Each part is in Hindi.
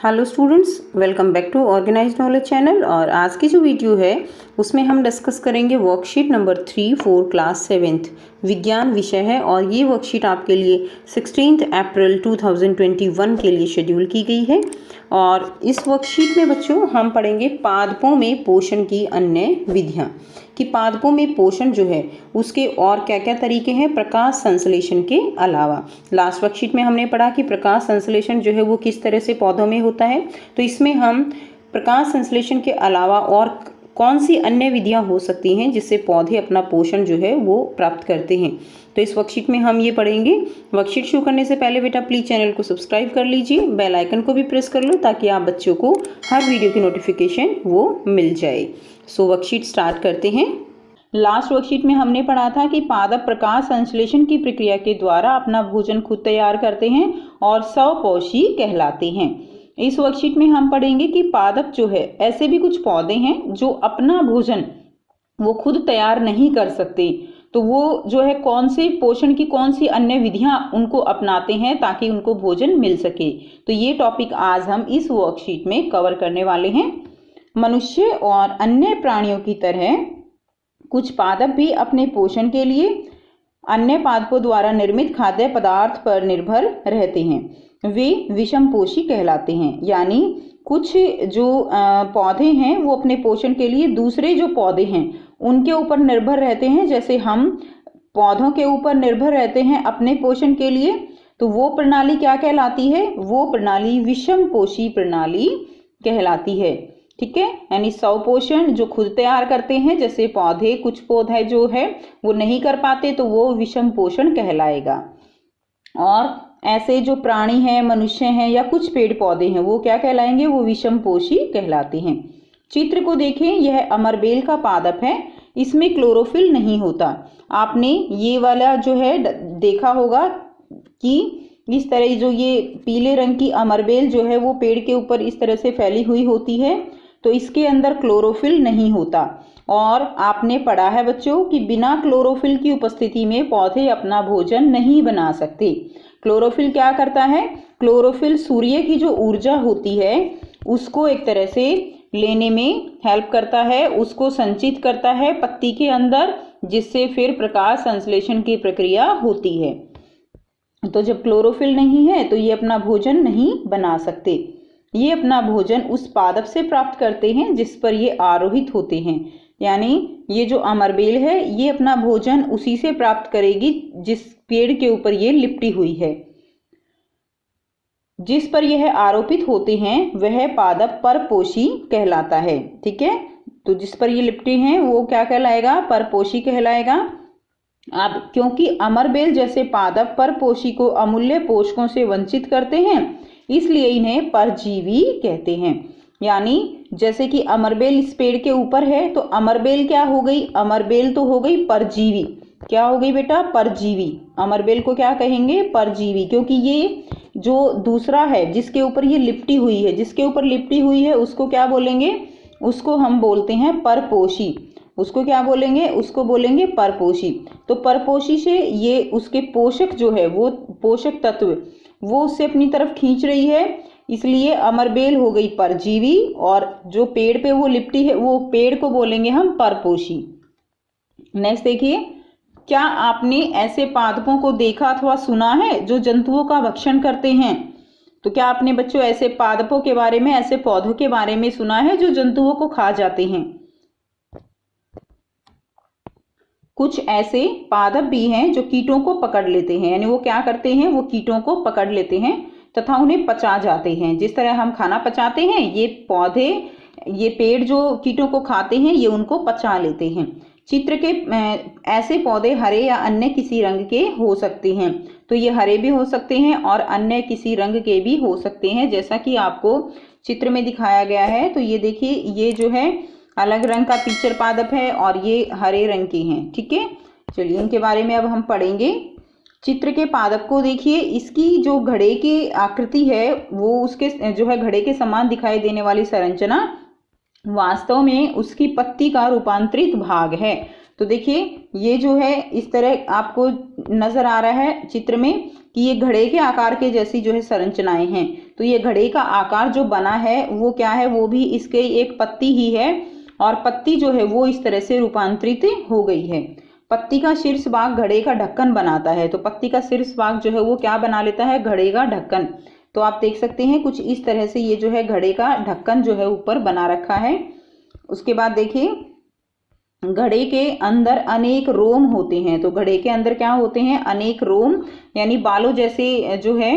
Hello students, welcome back to organised knowledge channel. और आज की जो वीडियो है उसमें हम डिस्कस करेंगे वर्कशीट नंबर 3 4 क्लास 7th विज्ञान विषय है। और ये वर्कशीट आपके लिए 16 अप्रैल 2021 के लिए शेड्यूल की गई है। और इस वर्कशीट में बच्चों हम पढ़ेंगे पादपों में पोषण की अन्य विधियाँ, कि पादपों में पोषण जो है उसके और क्या क्या तरीके हैं प्रकाश संश्लेषण के अलावा। लास्ट वर्कशीट में हमने पढ़ा कि प्रकाश संश्लेषण जो है वो किस तरह से पौधों में होता है, तो इसमें हम प्रकाश संश्लेषण के अलावा और कौन सी अन्य विधियां हो सकती हैं जिससे पौधे अपना पोषण जो है वो प्राप्त करते हैं। तो इस वर्कशीट में हम ये पढ़ेंगे। वर्कशीट शुरू करने से पहले बेटा प्लीज़ चैनल को सब्सक्राइब कर लीजिए, बेल आइकन को भी प्रेस कर लो ताकि आप बच्चों को हर वीडियो की नोटिफिकेशन वो मिल जाए। सो वर्कशीट स्टार्ट करते हैं। लास्ट वर्कशीट में हमने पढ़ा था कि पादप प्रकाश संश्लेषण की प्रक्रिया के द्वारा अपना भोजन खुद तैयार करते हैं और स्वपोषी कहलाते हैं। इस वर्कशीट में हम पढ़ेंगे कि पादप जो है ऐसे भी कुछ पौधे हैं जो अपना भोजन वो खुद तैयार नहीं कर सकते, तो वो जो है कौन से पोषण की कौन सी अन्य विधियां उनको अपनाते हैं ताकि उनको भोजन मिल सके। तो ये टॉपिक आज हम इस वर्कशीट में कवर करने वाले हैं। मनुष्य और अन्य प्राणियों की तरह कुछ पादप भी अपने पोषण के लिए अन्य पादपों द्वारा निर्मित खाद्य पदार्थ पर निर्भर रहते हैं। वे विषमपोषी कहलाते हैं, यानी कुछ जो पौधे हैं वो अपने पोषण के लिए दूसरे जो पौधे हैं उनके ऊपर निर्भर रहते हैं। जैसे हम पौधों के ऊपर निर्भर रहते हैं अपने पोषण के लिए, तो वो प्रणाली क्या कहलाती है? वो प्रणाली विषमपोषी प्रणाली कहलाती है। ठीक है, यानी स्वपोषण जो खुद तैयार करते हैं, जैसे पौधे, कुछ पौधे जो है वो नहीं कर पाते तो वो विषम पोषण कहलाएगा। और ऐसे जो प्राणी हैं, मनुष्य हैं या कुछ पेड़ पौधे हैं वो क्या कहलाएंगे? वो विषम पोषी कहलाते हैं। चित्र को देखें, यह अमरबेल का पादप है। इसमें क्लोरोफिल नहीं होता। आपने ये वाला जो है देखा होगा कि इस तरह जो ये पीले रंग की अमरबेल जो है वो पेड़ के ऊपर इस तरह से फैली हुई होती है, तो इसके अंदर क्लोरोफिल नहीं होता। और आपने पढ़ा है बच्चों कि बिना क्लोरोफिल की उपस्थिति में पौधे अपना भोजन नहीं बना सकते। क्लोरोफिल क्या करता है? क्लोरोफिल सूर्य की जो ऊर्जा होती है उसको एक तरह से लेने में हेल्प करता है, उसको संचित करता है पत्ती के अंदर, जिससे फिर प्रकाश संश्लेषण की प्रक्रिया होती है। तो जब क्लोरोफिल नहीं है तो ये अपना भोजन नहीं बना सकते। ये अपना भोजन उस पादप से प्राप्त करते हैं जिस पर ये आरोहित होते हैं, यानी ये जो अमरबेल है ये अपना भोजन उसी से प्राप्त करेगी जिस पेड़ के ऊपर ये लिपटी हुई है। जिस पर यह आरोपित होते हैं वह पादप परपोषी कहलाता है। ठीक है, तो जिस पर ये लिपटे हैं वो क्या कहलाएगा? परपोषी कहलाएगा। अब क्योंकि अमरबेल जैसे पादप परपोषी को अमूल्य पोषकों से वंचित करते हैं, इसलिए इन्हें परजीवी कहते हैं। यानी जैसे कि अमरबेल इस पेड़ के ऊपर है तो अमरबेल क्या हो गई? अमरबेल तो हो गई परजीवी। क्या हो गई बेटा? परजीवी। अमरबेल को क्या कहेंगे? परजीवी। क्योंकि ये जो दूसरा है जिसके ऊपर ये लिपटी हुई है, जिसके ऊपर लिपटी हुई है उसको क्या बोलेंगे? उसको हम बोलते हैं परपोषी। उसको क्या बोलेंगे? उसको बोलेंगे परपोषी। तो परपोषी से ये उसके पोषक जो है वो पोषक तत्व वो उससे अपनी तरफ खींच रही है, इसलिए अमरबेल हो गई परजीवी। और जो पेड़ पे वो लिपटी है वो पेड़ को बोलेंगे हम परपोषी। नेक्स्ट देखिए, क्या आपने ऐसे पादपों को देखा अथवा सुना है जो जंतुओं का भक्षण करते हैं? तो क्या आपने बच्चों ऐसे पादपों के बारे में, ऐसे पौधों के बारे में सुना है जो जंतुओं को खा जाते हैं? कुछ ऐसे पादप भी हैं जो कीटों को पकड़ लेते हैं, यानी वो क्या करते हैं? वो कीटों को पकड़ लेते हैं तथा उन्हें पचा जाते हैं। जिस तरह हम खाना पचाते हैं, ये पौधे, ये पेड़ जो कीटों को खाते हैं ये उनको पचा लेते हैं। चित्र के ऐसे पौधे हरे या अन्य किसी रंग के हो सकते हैं। तो ये हरे भी हो सकते हैं और अन्य किसी रंग के भी हो सकते हैं, जैसा कि आपको चित्र में दिखाया गया है। तो ये देखिए, ये जो है अलग रंग का पिक्चर पादप है और ये हरे रंग के हैं। ठीक है, चलिए इनके बारे में अब हम पढ़ेंगे। चित्र के पादप को देखिए, इसकी जो घड़े की आकृति है वो उसके जो है घड़े के समान दिखाई देने वाली संरचना वास्तव में उसकी पत्ती का रूपांतरित भाग है। तो देखिए ये जो है इस तरह आपको नजर आ रहा है चित्र में कि ये घड़े के आकार के जैसी जो है संरचनाएं हैं। तो ये घड़े का आकार जो बना है वो क्या है, वो भी इसके एक पत्ती ही है, और पत्ती जो है वो इस तरह से रूपांतरित हो गई है। पत्ती का शीर्ष भाग घड़े का ढक्कन बनाता है, तो पत्ती का शीर्ष भाग जो है वो क्या बना लेता है, घड़े का ढक्कन। तो आप देख सकते हैं कुछ इस तरह से ये जो है घड़े का ढक्कन जो है ऊपर बना रखा है। उसके बाद देखिए घड़े के अंदर अनेक रोम होते हैं। तो घड़े के अंदर क्या होते हैं, अनेक रोम, यानी बालों जैसे जो है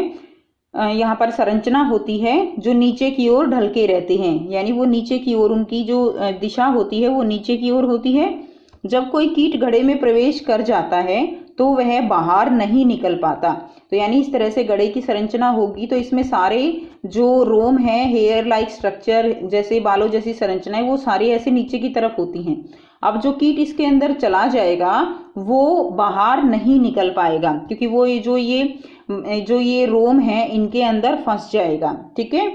यहाँ पर संरचना होती है जो नीचे की ओर ढलके रहते हैं, यानी वो नीचे की ओर उनकी जो दिशा होती है वो नीचे की ओर होती है। जब कोई कीट घड़े में प्रवेश कर जाता है तो वह बाहर नहीं निकल पाता। तो यानी इस तरह से घड़े की संरचना होगी तो इसमें सारे जो रोम है, हेयर लाइक स्ट्रक्चर जैसे बालों जैसी संरचनाएं, वो सारी ऐसे नीचे की तरफ होती हैं। अब जो कीट इसके अंदर चला जाएगा वो बाहर नहीं निकल पाएगा, क्योंकि वो जो ये रोम है इनके अंदर फंस जाएगा। ठीक है।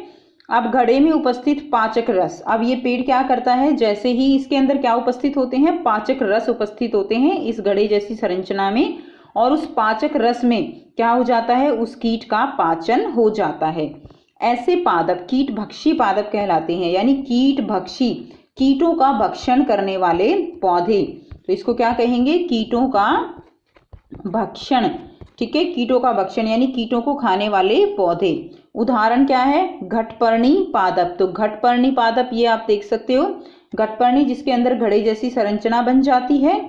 अब घड़े में उपस्थित पाचक रस, अब ये पेड़ क्या करता है, जैसे ही इसके अंदर क्या उपस्थित होते हैं, पाचक रस उपस्थित होते हैं इस घड़े जैसी संरचना में, और उस पाचक रस में क्या हो जाता है, उस कीट का पाचन हो जाता है। ऐसे पादप कीट भक्षी पादप कहलाते हैं, यानी कीट भक्षी, कीटों का भक्षण करने वाले पौधे। तो इसको क्या कहेंगे, कीटों का भक्षण। ठीक है, कीटों का भक्षण यानी कीटों को खाने वाले पौधे। उदाहरण क्या है, घटपर्णी पादप। तो घटपर्णी पादप ये आप देख सकते हो, घटपर्णी जिसके अंदर घड़े जैसी संरचना बन जाती है।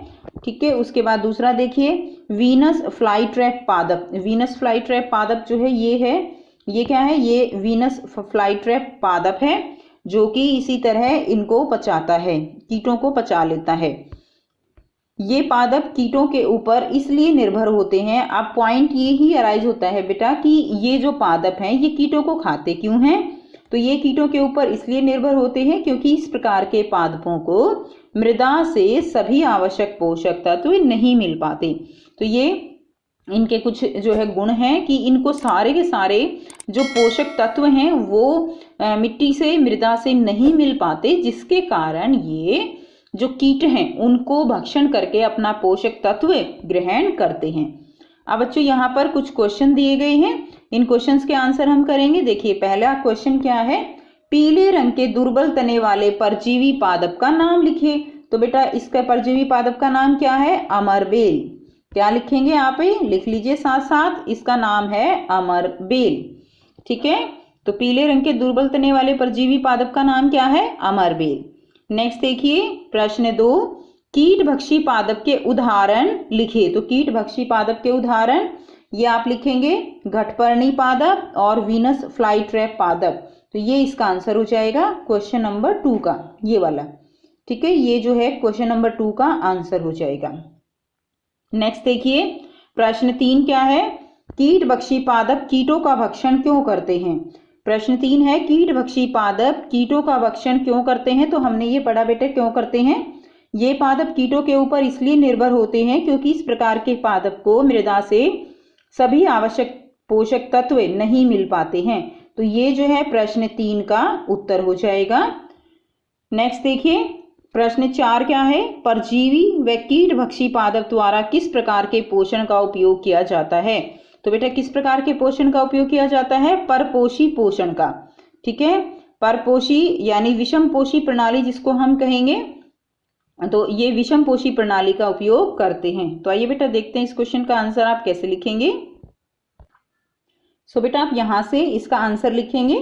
ठीक है। उसके बाद दूसरा देखिए वीनस फ्लाई ट्रैप पादप। वीनस फ्लाई ट्रैप पादप जो है ये क्या है, ये वीनस फ्लाई ट्रैप पादप है जो कि इसी तरह इनको पचाता है, कीटों को पचा लेता है। ये पादप कीटों के ऊपर इसलिए निर्भर होते हैं। अब पॉइंट ये ही अराइज होता है बेटा कि ये जो पादप हैं ये कीटों को खाते क्यों हैं, तो ये कीटों के ऊपर इसलिए निर्भर होते हैं क्योंकि इस प्रकार के पादपों को मृदा से सभी आवश्यक पोषक तत्व नहीं मिल पाते। तो ये इनके कुछ जो है गुण हैं कि इनको सारे के सारे जो पोषक तत्व हैं वो मिट्टी से, मृदा से नहीं मिल पाते, जिसके कारण ये जो कीट हैं उनको भक्षण करके अपना पोषक तत्व ग्रहण करते हैं। अब बच्चों यहाँ पर कुछ क्वेश्चन दिए गए हैं, इन क्वेश्चंस के आंसर हम करेंगे। देखिए पहला क्वेश्चन क्या है, पीले रंग के दुर्बल तने वाले परजीवी पादप का नाम लिखिए। तो बेटा इसका परजीवी पादप का नाम क्या है, अमरबेल। क्या लिखेंगे आप, लिख लीजिए साथ साथ, इसका नाम है अमरबेल। ठीक है। तो पीले रंग के दुर्बल तने वाले परजीवी पादप का नाम क्या है, अमरबेल। नेक्स्ट देखिए प्रश्न 2, कीट भक्षी पादप के उदाहरण लिखिए। तो कीट भक्षी पादप के उदाहरण ये आप लिखेंगे घटपर्णी पादप और वीनस फ्लाई ट्रैप पादप। तो ये इसका आंसर हो जाएगा क्वेश्चन नंबर 2 का, ये वाला। ठीक है, ये जो है क्वेश्चन नंबर 2 का आंसर हो जाएगा। नेक्स्ट देखिए प्रश्न 3 क्या है, कीट भक्षी पादप कीटों का भक्षण क्यों करते हैं। प्रश्न 3 है, कीट भक्षी पादप कीटों का भक्षण क्यों करते हैं। तो हमने ये पढ़ा बेटे क्यों करते हैं, ये पादप कीटों के ऊपर इसलिए निर्भर होते हैं क्योंकि इस प्रकार के पादप को मृदा से सभी आवश्यक पोषक तत्व नहीं मिल पाते हैं। तो ये जो है प्रश्न 3 का उत्तर हो जाएगा। नेक्स्ट देखिए प्रश्न 4 क्या है, परजीवी व कीट भक्षी पादप द्वारा किस प्रकार के पोषण का उपयोग किया जाता है। तो बेटा किस प्रकार के पोषण का उपयोग किया जाता है, परपोषी पोषण का। ठीक है, परपोषी यानी विषम पोषी प्रणाली जिसको हम कहेंगे, तो ये विषम पोषी प्रणाली का उपयोग करते हैं। तो आइए बेटा देखते हैं इस क्वेश्चन का आंसर आप कैसे लिखेंगे। सो बेटा आप यहां से इसका आंसर लिखेंगे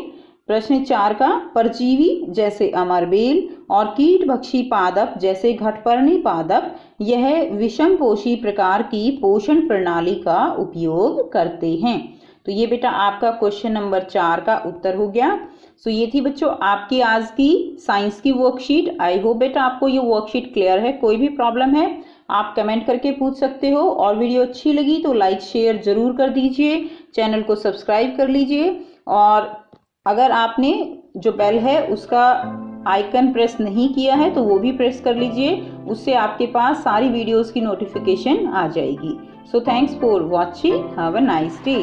प्रश्न 4 का, परजीवी जैसे अमरबेल और कीट भक्षी पादप जैसे घटपर्णी पादप यह विषम पोषी प्रकार की पोषण प्रणाली का उपयोग करते हैं। तो ये बेटा आपका क्वेश्चन नंबर 4 का उत्तर हो गया। सो ये थी बच्चों आपकी आज की साइंस की वर्कशीट। आई होप बेटा आपको ये वर्कशीट क्लियर है। कोई भी प्रॉब्लम है आप कमेंट करके पूछ सकते हो, और वीडियो अच्छी लगी तो लाइक शेयर जरूर कर दीजिए, चैनल को सब्सक्राइब कर लीजिए, और अगर आपने जो बेल है उसका आइकन प्रेस नहीं किया है तो वो भी प्रेस कर लीजिए, उससे आपके पास सारी वीडियोस की नोटिफिकेशन आ जाएगी। So thanks for watching, have a nice day.